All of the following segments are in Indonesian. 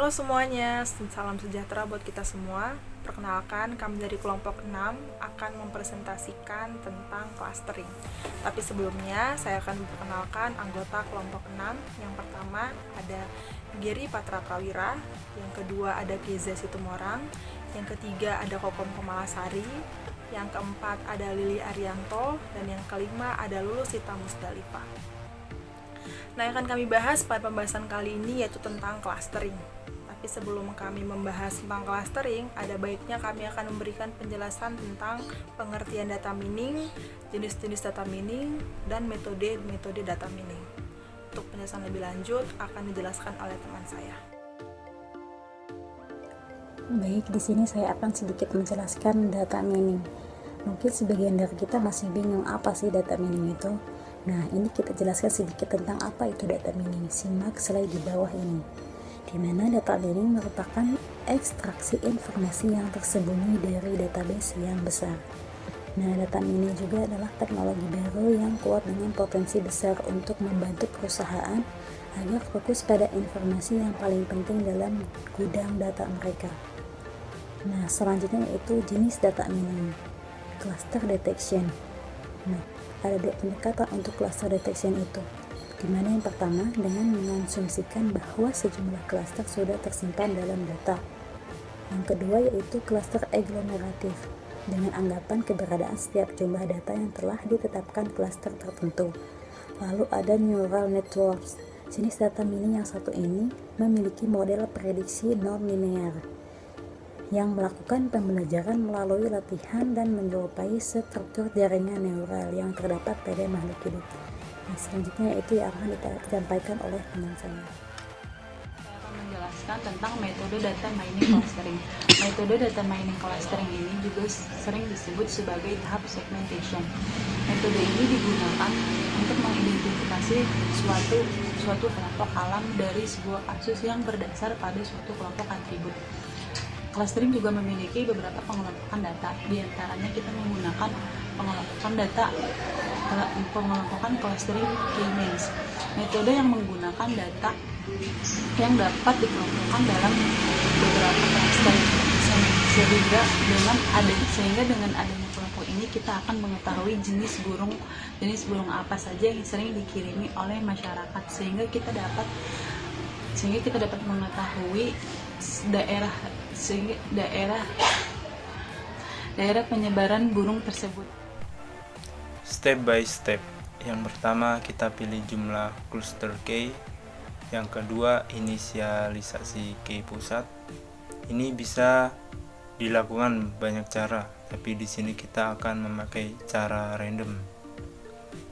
Halo semuanya, salam sejahtera buat kita semua. Perkenalkan, kami dari kelompok 6 akan mempresentasikan tentang clustering. Tapi sebelumnya, saya akan memperkenalkan anggota kelompok 6. Yang pertama ada Geri Patra Prawira, yang kedua ada Geza Situmorang, yang ketiga ada Kokom Kemalasari, yang keempat ada Lili Arianto, dan yang kelima ada Lulus Sita Musdalifah. Nah, yang akan kami bahas pada pembahasan kali ini yaitu tentang clustering. Tapi sebelum kami membahas tentang clustering, ada baiknya kami akan memberikan penjelasan tentang pengertian data mining, jenis-jenis data mining, dan metode-metode data mining. Untuk penjelasan lebih lanjut akan dijelaskan oleh teman saya. Baik, di sini saya akan sedikit menjelaskan data mining. Mungkin sebagian dari kita masih bingung apa sih data mining itu. Nah, ini kita jelaskan sedikit tentang apa itu data mining. Simak slide di bawah ini, di mana data mining merupakan ekstraksi informasi yang tersembunyi dari database yang besar. Nah, data mining juga adalah teknologi baru yang kuat dengan potensi besar untuk membantu perusahaan agar fokus pada informasi yang paling penting dalam gudang data mereka. Nah, selanjutnya yaitu jenis data mining, cluster detection. Nah, ada dua pendekatan untuk cluster detection itu, dimana yang pertama dengan mengasumsikan bahwa sejumlah cluster sudah tersimpan dalam data. Yang kedua yaitu cluster agglomeratif, dengan anggapan keberadaan setiap jumlah data yang telah ditetapkan cluster tertentu. Lalu ada neural networks. Jenis data mining yang satu ini memiliki model prediksi non-linear yang melakukan pembelajaran melalui latihan dan menyerupai struktur jaringan neural yang terdapat pada makhluk hidup. Nah, selanjutnya itu yang akan disampaikan oleh teman saya. Saya akan menjelaskan tentang metode data mining clustering. Metode data mining clustering ini juga sering disebut sebagai tahap segmentation. Metode ini digunakan untuk mengidentifikasi suatu kelompok alam dari sebuah kasus yang berdasar pada suatu kelompok atribut. Clustering juga memiliki beberapa pengelompokan data. Di antaranya kita menggunakan pengelompokan clustering k-means. Metode yang menggunakan data yang dapat dikelompokkan dalam beberapa cluster, sehingga dengan adanya kelompok ini kita akan mengetahui jenis burung apa saja yang sering dikirimi oleh masyarakat, sehingga kita dapat mengetahui daerah penyebaran burung tersebut. Step by step. Yang pertama kita pilih jumlah cluster K. Yang kedua inisialisasi K pusat. Ini bisa dilakukan banyak cara, tapi di sini kita akan memakai cara random.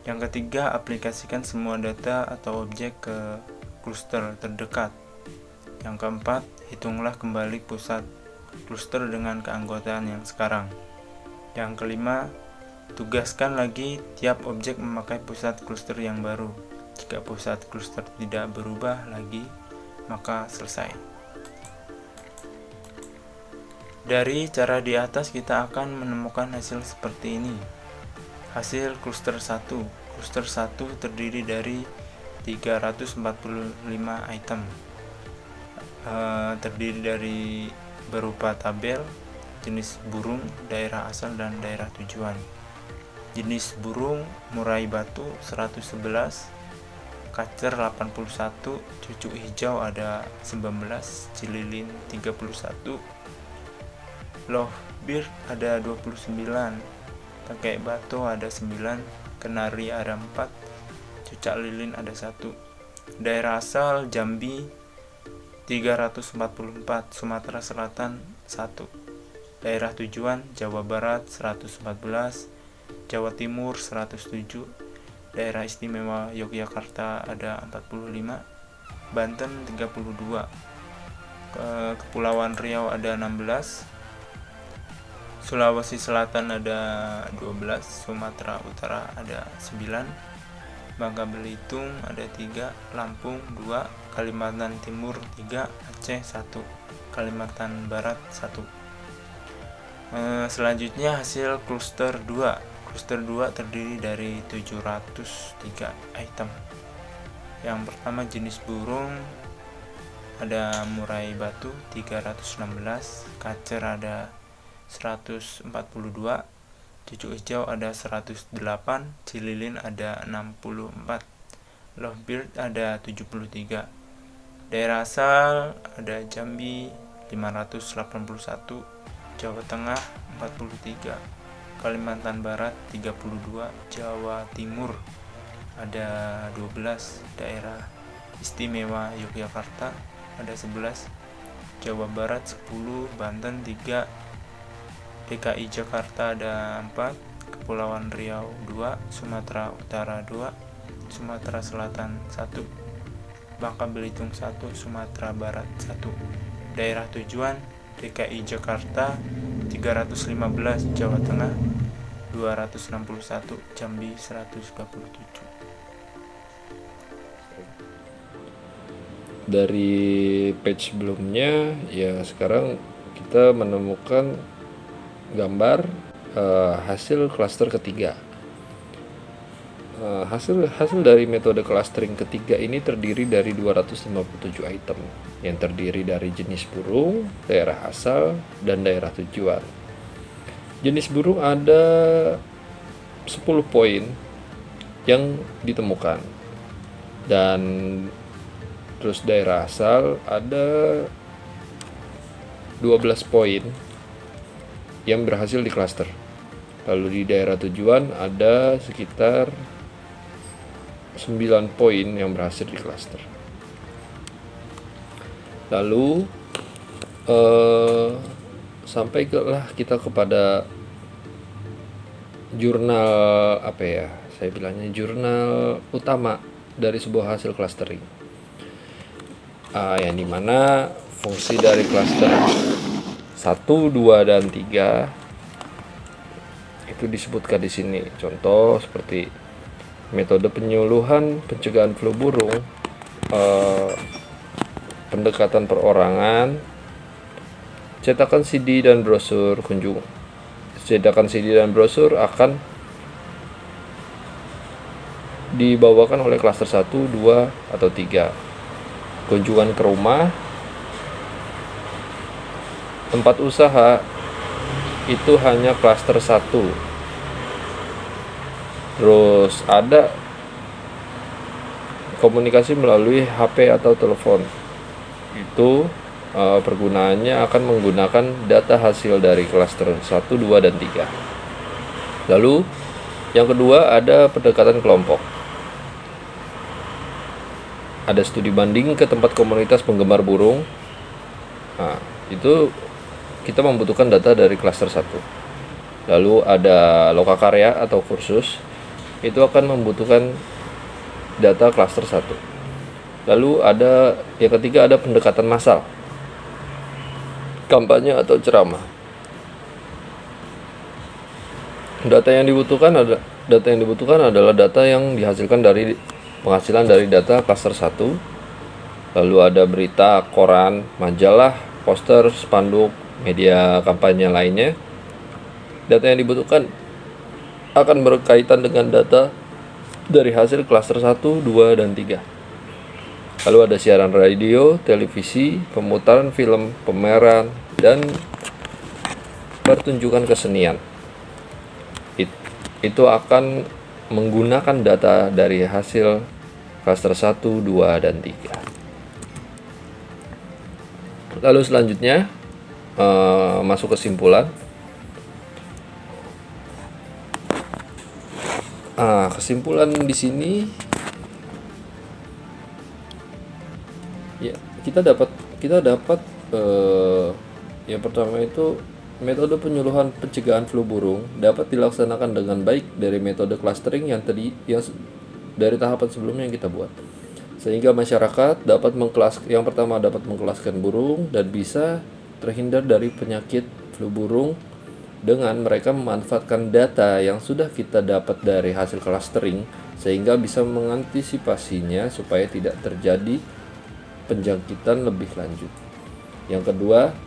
Yang ketiga aplikasikan semua data atau objek ke cluster terdekat. Yang keempat, hitunglah kembali pusat cluster dengan keanggotaan yang sekarang. Yang kelima, tugaskan lagi tiap objek memakai pusat cluster yang baru. Jika pusat cluster tidak berubah lagi, maka selesai. Dari cara di atas kita akan menemukan hasil seperti ini. Hasil cluster 1. Cluster 1 terdiri dari 345 item. Terdiri dari berupa tabel, jenis burung, daerah asal, dan daerah tujuan. Jenis burung murai batu 111, kacer 81, cucuk hijau ada 19, cililin 31, lovebird ada 29, tangkai batu ada 9, kenari ada 4, cucak lilin ada 1. Daerah asal Jambi 344, Sumatera Selatan 1. Daerah tujuan Jawa Barat 114, Jawa Timur 107, Daerah Istimewa Yogyakarta ada 45, Banten 32, Kepulauan Riau ada 16, Sulawesi Selatan ada 12, Sumatera Utara ada 9, Bangka Belitung ada 3, Lampung 2, Kalimantan Timur 3, Aceh 1, Kalimantan Barat 1. Selanjutnya hasil cluster 2. Cluster 2 terdiri dari 703 item. Yang pertama jenis burung, ada murai batu 316, kacer ada 142, cucuk hijau ada 108, cililin ada 64, lovebird ada 73. Daerah asal ada Jambi 581, Jawa Tengah 43, Kalimantan Barat 32, Jawa Timur ada 12, daerah istimewa Yogyakarta ada 11, Jawa Barat 10, Banten 3, DKI Jakarta ada 4, Kepulauan Riau 2, Sumatera Utara 2, Sumatera Selatan 1, Bangka Belitung 1, Sumatera Barat 1. Daerah tujuan DKI Jakarta 315, Jawa Tengah 261, Jambi 127. Dari page sebelumnya ya, sekarang kita menemukan gambar hasil klaster ketiga. Hasil dari metode clustering ketiga ini terdiri dari 257 item yang terdiri dari jenis burung, daerah asal, dan daerah tujuan. Jenis burung ada 10 poin yang ditemukan, dan terus daerah asal ada 12 poin yang berhasil di cluster. Lalu di daerah tujuan ada sekitar 9 poin yang berhasil di cluster. Lalu sampailah kita kepada jurnal saya bilangnya jurnal utama dari sebuah hasil clustering. Yang dimana fungsi dari cluster 1, 2, dan 3 itu disebutkan di sini. Contoh seperti metode penyuluhan pencegahan flu burung, pendekatan perorangan, cetakan CD dan brosur kunjung. Cetakan CD dan brosur akan dibawakan oleh klaster 1, 2, atau 3. Kunjungan ke rumah, tempat usaha itu hanya klaster 1. Terus ada komunikasi melalui HP atau telepon. Itu pergunaannya akan menggunakan data hasil dari klaster 1, 2, dan 3. Lalu yang kedua ada pendekatan kelompok. Ada studi banding ke tempat komunitas penggemar burung. Itu kita membutuhkan data dari klaster 1. Lalu ada lokakarya atau kursus. Itu akan membutuhkan data klaster 1. Lalu ada yang ketiga ada pendekatan massal, kampanye atau ceramah. Data yang dibutuhkan adalah data yang dihasilkan dari penghasilan dari data klaster 1. Lalu ada berita, koran, majalah, poster, spanduk, media kampanye lainnya. Data yang dibutuhkan akan berkaitan dengan data dari hasil klaster 1, 2, dan 3. Lalu ada siaran radio, televisi, pemutaran film, pameran, dan pertunjukan kesenian. Itu akan menggunakan data dari hasil klaster 1, 2, dan 3. Lalu selanjutnya masuk kesimpulan. Kesimpulan di sini ya, kita dapat yang pertama itu metode penyuluhan pencegahan flu burung dapat dilaksanakan dengan baik dari metode clustering yang dari tahapan sebelumnya yang kita buat, sehingga masyarakat dapat mengkelaskan burung dan bisa terhindar dari penyakit flu burung dengan mereka memanfaatkan data yang sudah kita dapat dari hasil clustering, sehingga bisa mengantisipasinya supaya tidak terjadi penjangkitan lebih lanjut. Yang kedua,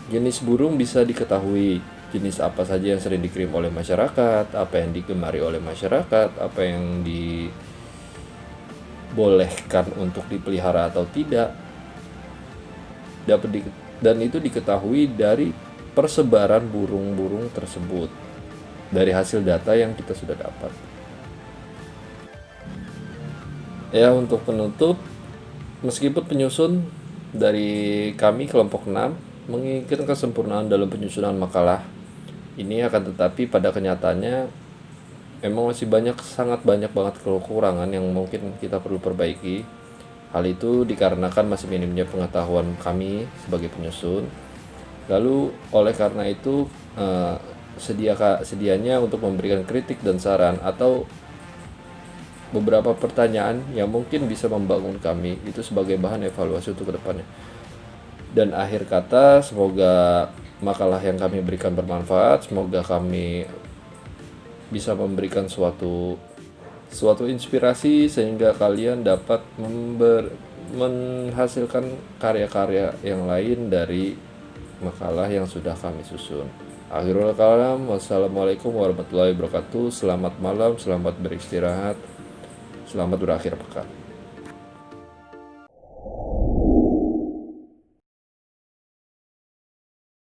jenis burung bisa diketahui, jenis apa saja yang sering dikirim oleh masyarakat, apa yang digemari oleh masyarakat, apa yang dibolehkan untuk dipelihara atau tidak. dan itu diketahui dari persebaran burung-burung tersebut dari hasil data yang kita sudah dapat. Ya, untuk penutup, meskipun penyusun dari kami kelompok 6 menginginkan kesempurnaan dalam penyusunan makalah ini, akan tetapi pada kenyataannya memang masih sangat banyak banget kekurangan yang mungkin kita perlu perbaiki. Hal itu dikarenakan masih minimnya pengetahuan kami sebagai penyusun. Lalu oleh karena itu sedianya untuk memberikan kritik dan saran atau beberapa pertanyaan yang mungkin bisa membangun kami itu sebagai bahan evaluasi untuk kedepannya. Dan akhir kata, semoga makalah yang kami berikan bermanfaat, semoga kami bisa memberikan suatu inspirasi sehingga kalian dapat menghasilkan karya-karya yang lain dari makalah yang sudah kami susun. Akhirul kalam, wassalamualaikum warahmatullahi wabarakatuh. Selamat malam, selamat beristirahat, selamat berakhir pekan.